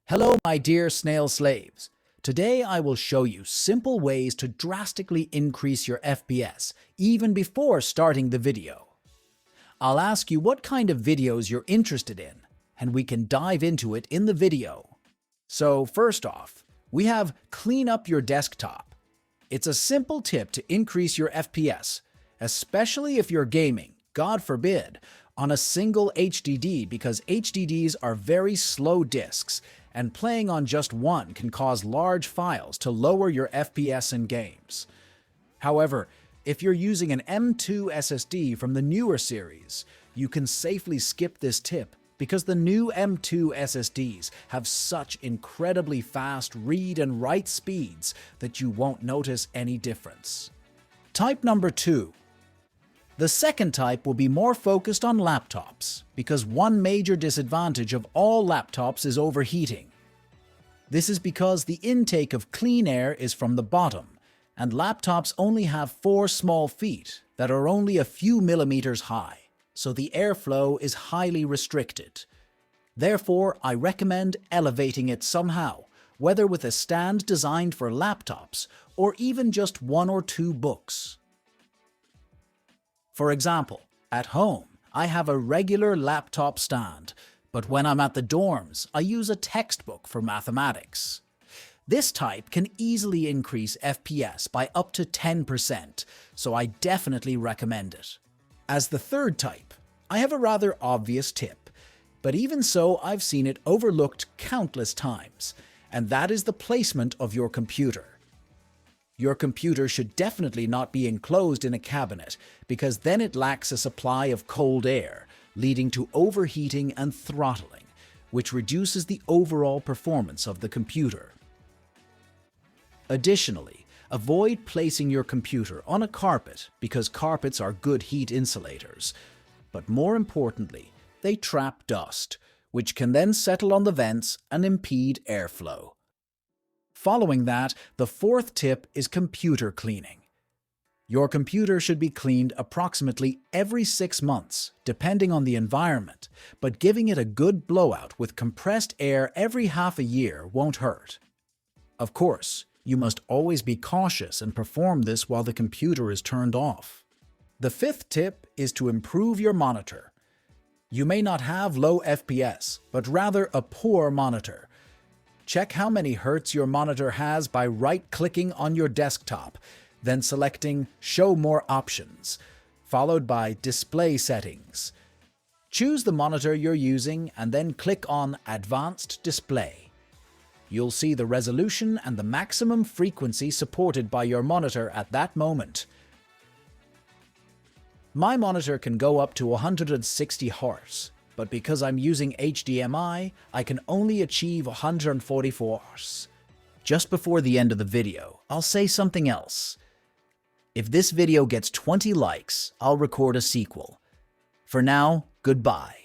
Hello, my dear snail slaves. Today I will show you simple ways to drastically increase your FPS even before starting the video. I'll ask you what kind of videos you're interested in, and we can dive into it in the video. So first off, we have clean up your desktop. It's a simple tip to increase your FPS, especially if you're gaming, God forbid, on a single HDD because HDDs are very slow disks, and playing on just one can cause large files to lower your FPS in games. However, if you're using an M.2 SSD from the newer series, you can safely skip this tip because the new M.2 SSDs have such incredibly fast read and write speeds that you won't notice any difference. Type number 2. The second type will be more focused on laptops, because one major disadvantage of all laptops is overheating. This is because the intake of clean air is from the bottom, and laptops only have 4 small feet that are only a few millimeters high, so the airflow is highly restricted. Therefore, I recommend elevating it somehow, whether with a stand designed for laptops or even just 1 or 2 books. For example, at home, I have a regular laptop stand, but when I'm at the dorms, I use a textbook for mathematics. This type can easily increase FPS by up to 10%, so I definitely recommend it. As the third type, I have a rather obvious tip, but even so, I've seen it overlooked countless times, and that is the placement of your computer. Your computer should definitely not be enclosed in a cabinet because then it lacks a supply of cold air, leading to overheating and throttling, which reduces the overall performance of the computer. Additionally, avoid placing your computer on a carpet because carpets are good heat insulators. But more importantly, they trap dust, which can then settle on the vents and impede airflow. Following that, the fourth tip is computer cleaning. Your computer should be cleaned approximately every 6 months, depending on the environment, but giving it a good blowout with compressed air every half a year won't hurt. Of course, you must always be cautious and perform this while the computer is turned off. The fifth tip is to improve your monitor. You may not have low FPS, but rather a poor monitor. Check how many hertz your monitor has by right-clicking on your desktop, then selecting Show More Options, followed by Display Settings. Choose the monitor you're using and then click on Advanced Display. You'll see the resolution and the maximum frequency supported by your monitor at that moment. My monitor can go up to 160 Hz. But because I'm using HDMI, I can only achieve 144 Hz. Just before the end of the video, I'll say something else. If this video gets 20 likes, I'll record a sequel. For now, goodbye.